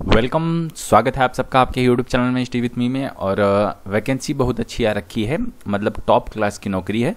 Welcome. स्वागत है आप सबका आपके यूट्यूब चैनल में स्टे विथ मी में। और वैकेंसी बहुत अच्छी आ रखी है, मतलब टॉप क्लास की नौकरी है।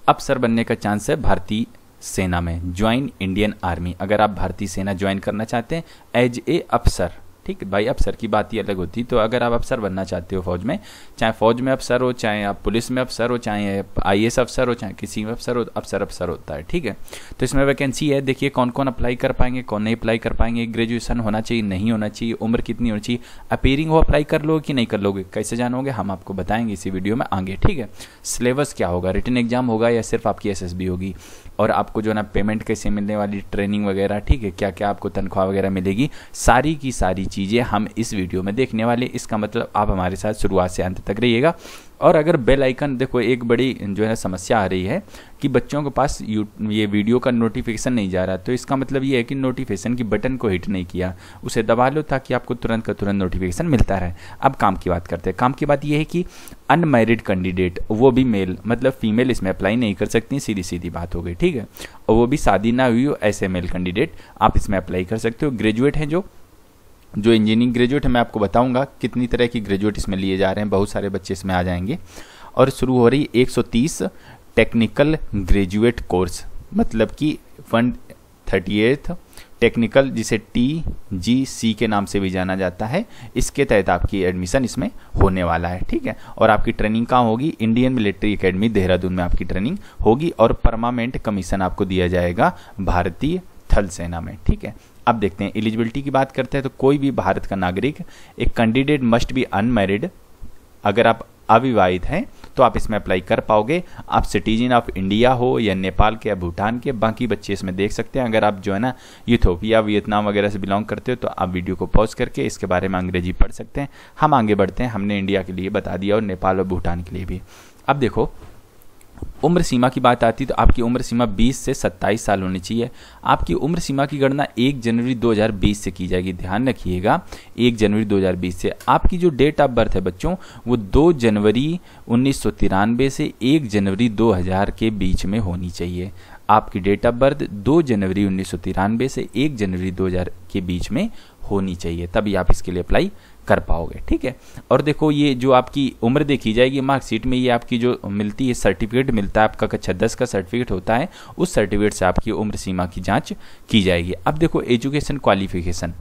अफसर बनने का चांस है भारतीय सेना में। Join Indian army. अगर आप भारतीय सेना ज्वाइन करना चाहते हैं एज ए अफसर, ठीक है भाई, अफसर की बात ही अलग होती। तो अगर आप अफसर बनना चाहते हो फौज में, चाहे फौज में अफसर हो, चाहे आप पुलिस में अफसर हो, चाहे आईएएस अफसर हो, चाहे किसी में अफसर हो, अफसर होता है, ठीक है। तो इसमें वैकेंसी है। देखिए कौन कौन अप्लाई कर पाएंगे, कौन नहीं अप्लाई कर पाएंगे। ग्रेजुएशन होना चाहिए, नहीं होना चाहिए, उम्र कितनी होनी चाहिए, अपीयरिंग हो अप्लाई कर लोगे कि नहीं कर लोगे, कैसे जानोगे हम आपको बताएंगे इसी वीडियो में आगे, ठीक है। सिलेबस क्या होगा, रिटन एग्जाम होगा या सिर्फ आपकी एसएसबी होगी, और आपको जो ना पेमेंट कैसे मिलने वाली, ट्रेनिंग वगैरह, ठीक है, क्या क्या आपको तनख्वाह वगैरह मिलेगी, सारी की सारी चीज़ें हम इस वीडियो में देखने वाले। इसका मतलब आप हमारे साथ शुरुआत से अंत तक रहिएगा। और अगर बेल आइकन, देखो एक बड़ी जो है समस्या आ रही है कि बच्चों के पास ये वीडियो का नोटिफिकेशन नहीं जा रहा, तो इसका मतलब ये है कि नोटिफिकेशन की बटन को हिट नहीं किया, उसे दबा लो ताकि आपको तुरंत का तुरंत नोटिफिकेशन मिलता रहे। अब काम की बात करते हैं। काम की बात ये है कि अनमैरिड कैंडिडेट, वो भी मेल, मतलब फीमेल इसमें अप्लाई नहीं कर सकती, सीधी सीधी बात हो गई, ठीक है। और वो भी शादी ना हुई हो ऐसे मेल कैंडिडेट आप इसमें अप्लाई कर सकते हो। ग्रेजुएट हैं जो इंजीनियरिंग ग्रेजुएट है, मैं आपको बताऊंगा कितनी तरह की ग्रेजुएट इसमें लिए जा रहे हैं, बहुत सारे बच्चे इसमें आ जाएंगे। और शुरू हो रही 130 टेक्निकल ग्रेजुएट कोर्स, मतलब कि 138 टेक्निकल, जिसे TGC के नाम से भी जाना जाता है, इसके तहत आपकी एडमिशन इसमें होने वाला है, ठीक है। और आपकी ट्रेनिंग कहाँ होगी, इंडियन मिलिट्री एकेडमी देहरादून में आपकी ट्रेनिंग होगी, और परमानेंट कमीशन आपको दिया जाएगा भारतीय थल सेना में, ठीक है। अब देखते हैं एलिजिबिलिटी की बात करते हैं। तो कोई भी भारत का नागरिक, एक कैंडिडेट मस्ट बी अनमैरिड। अगर आप अविवाहित हैं तो आप इसमें अप्लाई कर पाओगे। आप सिटीजन ऑफ इंडिया हो या नेपाल के या भूटान के, बाकी बच्चे इसमें देख सकते हैं। अगर आप जो है ना यूथोपिया, वियतनाम वगैरह से बिलोंग करते हो तो आप वीडियो को पॉज करके इसके बारे में अंग्रेजी पढ़ सकते हैं। हम आगे बढ़ते हैं, हमने इंडिया के लिए बता दिया और नेपाल और भूटान के लिए भी। अब देखो उम्र सीमा की बात आती है तो आपकी उम्र सीमा 20 से 27 साल होनी चाहिए। आपकी उम्र सीमा की गणना 1 जनवरी 2020 से की जाएगी। ध्यान रखिएगा 1 जनवरी 2020 से। आपकी जो डेट ऑफ बर्थ है बच्चों, वो 2 जनवरी 1993 से 1 जनवरी 2000 के बीच में होनी चाहिए। आपकी डेट ऑफ बर्थ 2 जनवरी 1993 से 1 जनवरी 2000 के बीच में होनी चाहिए, तभी आप इसके लिए अप्लाई कर पाओगे, ठीक है। और देखो ये जो आपकी उम्र देखी जाएगी मार्कशीट में, ये आपकी जो मिलती है सर्टिफिकेट मिलता है आपका, कक्षा 10 का सर्टिफिकेट होता है, उस सर्टिफिकेट से आपकी उम्र सीमा की जांच की जाएगी। अब देखो एजुकेशन क्वालिफिकेशन,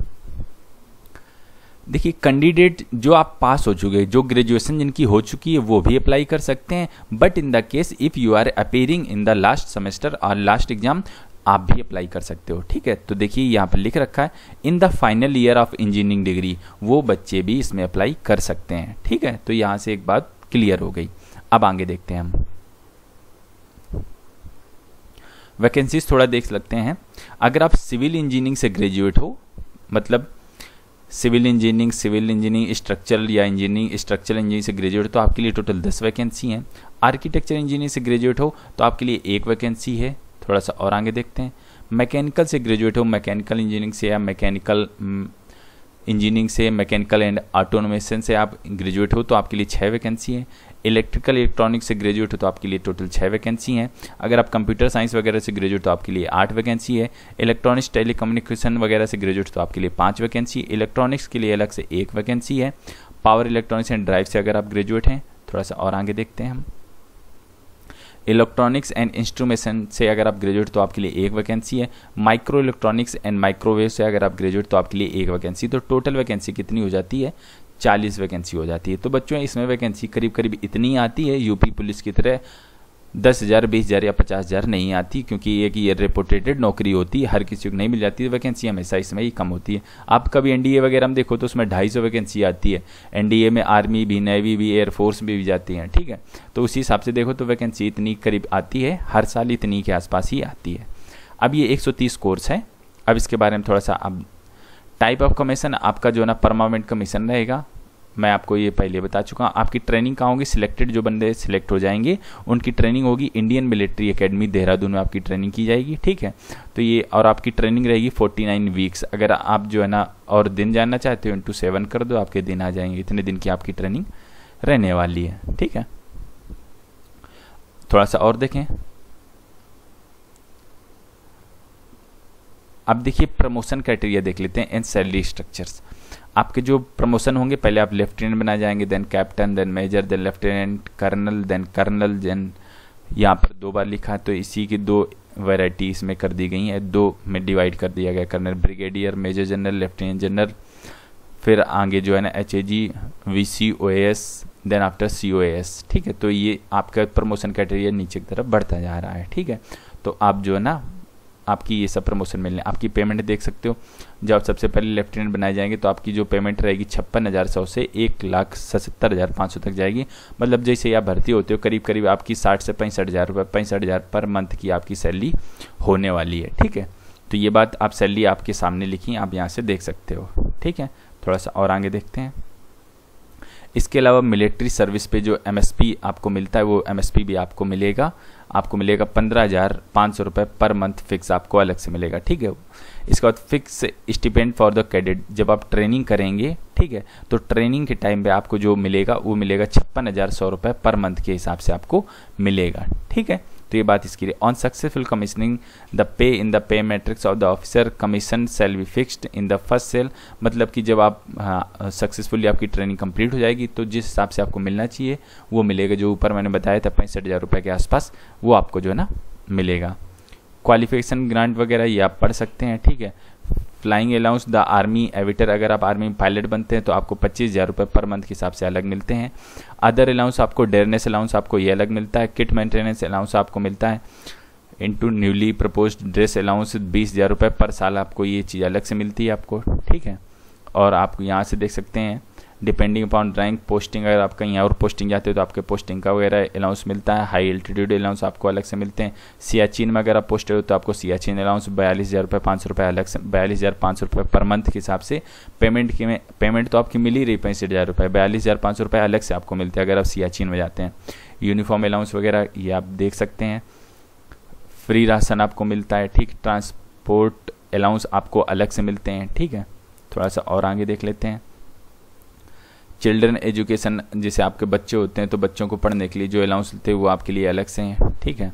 देखिए कैंडिडेट जो आप पास हो चुके, जो ग्रेजुएशन जिनकी हो चुकी है वो भी अप्लाई कर सकते हैं। But in the case if you are appearing in the last semester और लास्ट एग्जाम, आप भी अप्लाई कर सकते हो, ठीक है। तो देखिए यहाँ पर लिख रखा है in the final year of engineering degree, वो बच्चे भी इसमें अप्लाई कर सकते हैं, ठीक है। तो यहाँ से एक बात क्लियर हो गई। अब आगे देखते हैं हम वैकेंसीज थोड़ा देख सकते हैं। अगर आप सिविल इंजीनियरिंग से ग्रेजुएट हो, मतलब सिविल इंजीनियरिंग स्ट्रक्चरल या स्ट्रक्चरल इंजीनियरिंग से ग्रेजुएट, तो आपके लिए टोटल 10 वैकेंसी हैं। आर्किटेक्चर इंजीनियरिंग से ग्रेजुएट हो तो आपके लिए 1 वैकेंसी है। थोड़ा सा और आगे देखते हैं। मैकेनिकल से ग्रेजुएट हो, मैकेनिकल इंजीनियरिंग से या मैकेनिकल इंजीनियरिंग से, मैकेनिकल एंड ऑटोमेशन से आप ग्रेजुएट हो तो आपके लिए 6 वैकेंसी है। इलेक्ट्रिकल से ग्रेजुएट हो तो आपके लिए टोटल 6 वैकेंसी हैं। अगर आप कंप्यूटर साइंस वगैरह से ग्रेजुएट तो आपके लिए 8 वैकेंसी है। इलेक्ट्रॉनिक्स टेलीकम्युनिकेशन वगैरह से ग्रेजुएट तो आपके लिए 5 वैकेंसी। इलेक्ट्रॉनिक्स के लिए अलग से 1 वैकेंसी है। पावर इलेक्ट्रॉनिक्स एंड ड्राइव से अगर आप ग्रेजुएट हैं, थोड़ा सा और आगे देखते हैं हम। इलेक्ट्रॉनिक्स एंड इंस्ट्रूमेंटेशन से अगर आप ग्रेजुएट तो आपके लिए 1 वैकेंसी है। माइक्रो इलेक्ट्रॉनिक्स एंड माइक्रोवेव से अगर आप ग्रेजुएट तो आपके लिए 1 वैकेंसी। तो टोटल वैकेंसी कितनी हो जाती है, 40 वैकेंसी हो जाती है। तो बच्चों इसमें वैकेंसी करीब करीब इतनी आती है, यूपी पुलिस की तरह 10,000, 20,000 या 50,000 नहीं आती, क्योंकि एक ये रेपुटेटेड नौकरी होती है, हर किसी को नहीं मिल जाती। वैकेंसी हमेशा इसमें ही कम होती है। आप कभी एनडीए वगैरह में देखो तो उसमें 250 वैकेंसी आती है। एनडीए में आर्मी भी, नेवी भी, एयरफोर्स भी जाती हैं, ठीक है। तो उसी हिसाब से देखो तो वैकेंसी इतनी करीब आती है, हर साल इतनी के आसपास ही आती है। अब ये 130 कोर्स है। अब इसके बारे में थोड़ा सा, अब टाइप ऑफ कमीशन आपका जो ना परमानेंट कमीशन रहेगा, मैं आपको ये पहले बता चुका हूँ। आपकी ट्रेनिंग कहाँ होगी, सिलेक्टेड जो बंदे सिलेक्ट हो जाएंगे उनकी ट्रेनिंग होगी इंडियन मिलिट्री एकेडमी देहरादून में आपकी ट्रेनिंग की जाएगी, ठीक है। तो ये, और आपकी ट्रेनिंग रहेगी 49 वीक्स। अगर आप जो है ना और दिन जानना चाहते हो इंटू 7 कर दो, आपके दिन आ जाएंगे। इतने दिन की आपकी ट्रेनिंग रहने वाली है, ठीक है। थोड़ा सा और देखें। अब देखिए प्रमोशन क्राइटेरिया देख लेते हैं एंड सैलरी स्ट्रक्चर्स। आपके जो प्रमोशन होंगे, पहले आप लेफ्टिनेंट बनाए जाएंगे, then captain, then major, then lieutenant, colonel, then यहाँ पर 2 बार लिखा है तो इसी की 2 वैरायटी इसमें कर दी गई हैं, 2 में डिवाइड कर दिया गया, colonel, brigadier, major general, lieutenant general, फिर आगे जो है ना HAG, VCOAS, then after COAS। ठीक है, तो ये आपका प्रमोशन क्राइटेरिया नीचे की तरफ बढ़ता जा रहा है। ठीक है, तो आप जो है ना आपकी ये सब प्रमोशन मिलने, आपकी पेमेंट देख सकते हो। जब आप सबसे पहले लेफ्टिनेंट बनाए जाएंगे तो आपकी जो पेमेंट रहेगी 56,100 से 1,77,500 तक जाएगी। मतलब जैसे ही आप भर्ती होते हो करीब करीब आपकी 60 से 65,000 रुपये, 65,000 पर मंथ की आपकी सैलरी होने वाली है। ठीक है, तो ये बात आप सैलरी आपके सामने लिखी, आप यहाँ से देख सकते हो। ठीक है, थोड़ा सा और आगे देखते हैं। इसके अलावा मिलिट्री सर्विस पे जो MSP आपको मिलता है वो MSP भी आपको मिलेगा 15,500 रुपये पर मंथ फिक्स आपको अलग से मिलेगा। ठीक है, इसके बाद fix stipend for the cadet, जब आप ट्रेनिंग करेंगे, ठीक है, तो ट्रेनिंग के टाइम पे आपको जो मिलेगा वो मिलेगा 56,100 रुपये पर मंथ के हिसाब से आपको मिलेगा। ठीक है, तो ये बात इसकी on successful commissioning the pay in the pay matrix of the officer commission cell be fixed in the first cell. मतलब कि जब आप सक्सेसफुली आपकी ट्रेनिंग कंप्लीट हो जाएगी तो जिस हिसाब से आपको मिलना चाहिए वो मिलेगा, जो ऊपर मैंने बताया था 65,000 रुपये के आसपास, वो आपको जो है ना मिलेगा। क्वालिफिकेशन ग्रांट वगैरह ये आप पढ़ सकते हैं। ठीक है, फ्लाइंग अलाउंस द आर्मी एविटर, अगर आप आर्मी में पायलट बनते हैं तो आपको 25,000 रुपये पर मंथ के हिसाब से अलग मिलते हैं। अदर अलाउंस आपको डेयरनेस अलाउंस आपको ये अलग मिलता है। किट मेंटेनेंस अलाउंस आपको मिलता है into newly proposed dress allowance 20,000 रुपये पर साल, आपको ये चीज़ अलग से मिलती है आपको। ठीक है, और आप यहाँ से देख सकते हैं डिपेंडिंग अपॉन रैंक पोस्टिंग, अगर आप कहीं और पोस्टिंग जाते हो तो आपके पोस्टिंग का वगैरह अलाउंस मिलता है। हाई एल्टीट्यूड अलाउंस आपको अलग से मिलते हैं। सियाचिन में अगर आप पोस्टेड हो तो आपको सियाचिन अलाउंस 42,500 रुपये अलग से, 42,500 रुपये पर मंथ के हिसाब से पेमेंट तो आपकी मिल ही रही 65,000 रुपये, 42,500 रुपये अलग से आपको मिलते हैं अगर आप सियाचिन में जाते हैं। यूनिफॉर्म अलाउंस वगैरह ये आप देख सकते हैं। फ्री राशन आपको मिलता है। ठीक, ट्रांसपोर्ट अलाउंस आपको अलग से मिलते हैं। ठीक है, थोड़ा सा और आगे देख लेते हैं। चिल्ड्रन एजुकेशन, जैसे आपके बच्चे होते हैं तो बच्चों को पढ़ने के लिए जो अलाउंस लेते हैं वो आपके लिए अलग से हैं। ठीक है,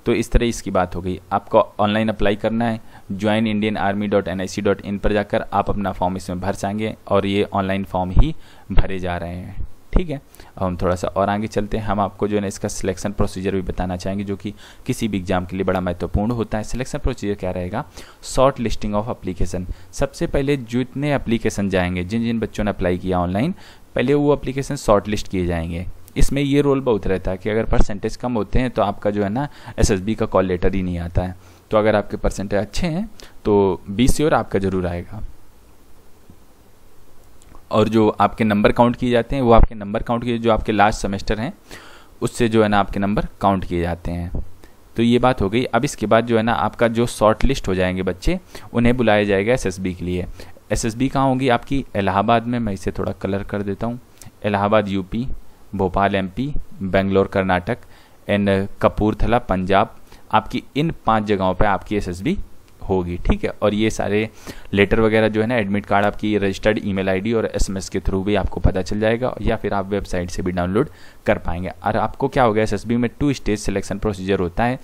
तो इस तरह इसकी बात हो गई। आपको ऑनलाइन अप्लाई करना है, joinindianarmy.nic.in पर जाकर आप अपना फॉर्म इसमें भर जाएंगे और ये ऑनलाइन फॉर्म ही भरे जा रहे हैं। ठीक है, अब हम थोड़ा सा और आगे चलते हैं। हम आपको जो है ना इसका सिलेक्शन प्रोसीजर भी बताना चाहेंगे जो कि किसी भी एग्जाम के लिए बड़ा महत्वपूर्ण होता है। सिलेक्शन प्रोसीजर क्या रहेगा? Short listing of application. सबसे पहले जितने एप्लीकेशन जाएंगे, जिन जिन बच्चों ने अप्लाई किया ऑनलाइन, पहले वो एप्लीकेशन शॉर्ट लिस्ट किए जाएंगे। इसमें ये रोल बहुत रहता है कि अगर परसेंटेज कम होते हैं तो आपका जो है ना SSB का कॉल लेटर ही नहीं आता है। तो अगर आपके परसेंटेज अच्छे हैं तो 20 श्योर आपका जरूर आएगा। और जो आपके नंबर काउंट किए जाते हैं वो आपके नंबर काउंट किए, जो आपके लास्ट सेमेस्टर हैं उससे जो है ना आपके नंबर काउंट किए जाते हैं। तो ये बात हो गई। अब इसके बाद जो है ना आपका जो शॉर्ट लिस्ट हो जाएंगे बच्चे, उन्हें बुलाया जाएगा SSB के लिए। SSB कहाँ होगी आपकी? इलाहाबाद में। मैं इसे थोड़ा कलर कर देता हूँ। Allahabad UP, Bhopal MP, Bangalore Karnataka and Kapurthala Punjab. आपकी इन 5 जगहों पे आपकी SSB होगी। ठीक है, और ये सारे लेटर वगैरह जो है ना, एडमिट कार्ड आपकी रजिस्टर्ड ईमेल आईडी और SMS के थ्रू भी आपको पता चल जाएगा, या फिर आप वेबसाइट से भी डाउनलोड कर पाएंगे। और आपको क्या हो गया, SSB में 2 स्टेज सिलेक्शन प्रोसीजर होता है।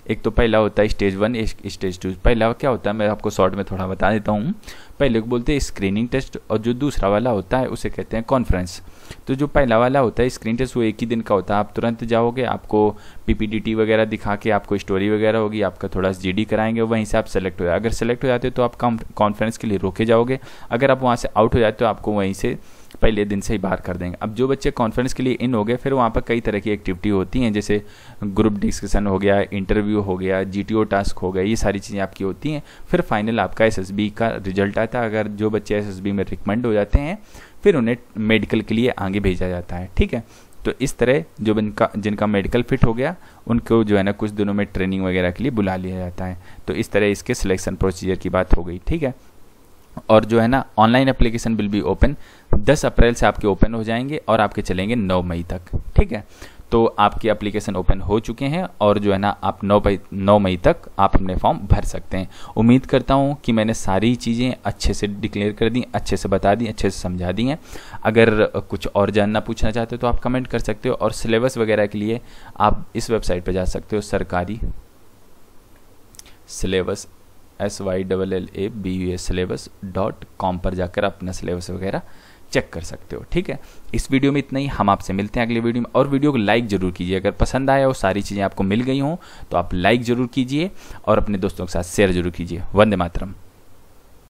एक तो पहला होता है स्टेज 1, स्टेज 2। पहला क्या होता है मैं आपको शॉर्ट में थोड़ा बता देता हूँ। पहले को बोलते हैं स्क्रीनिंग टेस्ट, और जो दूसरा वाला होता है उसे कहते हैं कॉन्फ्रेंस। तो जो पहला वाला होता है स्क्रीन टेस्ट, वो 1 ही दिन का होता है। आप तुरंत जाओगे, आपको PPTT वगैरह दिखा के आपको स्टोरी वगैरह होगी, आपका थोड़ा GD कराएंगे, वहीं से आप सेलेक्ट हो जाए। अगर सेलेक्ट हो जाते हो तो आप कॉन्फ्रेंस के लिए रोके जाओगे। अगर आप वहाँ से आउट हो जाते तो आपको वहीं से पहले दिन से ही बाहर कर देंगे। अब जो बच्चे कॉन्फ्रेंस के लिए इन हो गए, फिर वहाँ पर कई तरह की एक्टिविटी होती हैं, जैसे ग्रुप डिस्कशन हो गया, इंटरव्यू हो गया, GTO टास्क हो गया, ये सारी चीज़ें आपकी होती हैं। फिर फाइनल आपका SSB का रिजल्ट आता है। अगर जो बच्चे SSB में रिकमेंड हो जाते हैं फिर उन्हें मेडिकल के लिए आगे भेजा जाता है। ठीक है, तो इस तरह जो जिनका मेडिकल फिट हो गया उनको जो है ना कुछ दिनों में ट्रेनिंग वगैरह के लिए बुला लिया जाता है। तो इस तरह इसके सिलेक्शन प्रोसीजर की बात हो गई। ठीक है, और जो है ना online application will be open 10 अप्रैल से आपके ओपन हो जाएंगे और आपके चलेंगे 9 मई तक। ठीक है, तो आपके एप्लीकेशन ओपन हो चुके हैं और जो है ना आप 9 मई तक आप अपने फॉर्म भर सकते हैं। उम्मीद करता हूं कि मैंने सारी चीज़ें अच्छे से डिक्लेयर कर दी, अच्छे से बता दी, अच्छे से समझा दी हैं। अगर कुछ और जानना पूछना चाहते हो तो आप कमेंट कर सकते हो, और सिलेबस वगैरह के लिए आप इस वेबसाइट पर जा सकते हो, सरकारी सिलेबस syllabus.com पर जाकर अपना सिलेबस वगैरह चेक कर सकते हो। ठीक है, इस वीडियो में इतना ही। हम आपसे मिलते हैं अगले वीडियो में। और वीडियो को लाइक जरूर कीजिए, अगर पसंद आया हो, सारी चीज़ें आपको मिल गई हों तो आप लाइक जरूर कीजिए और अपने दोस्तों के साथ शेयर जरूर कीजिए। वंदे मातरम।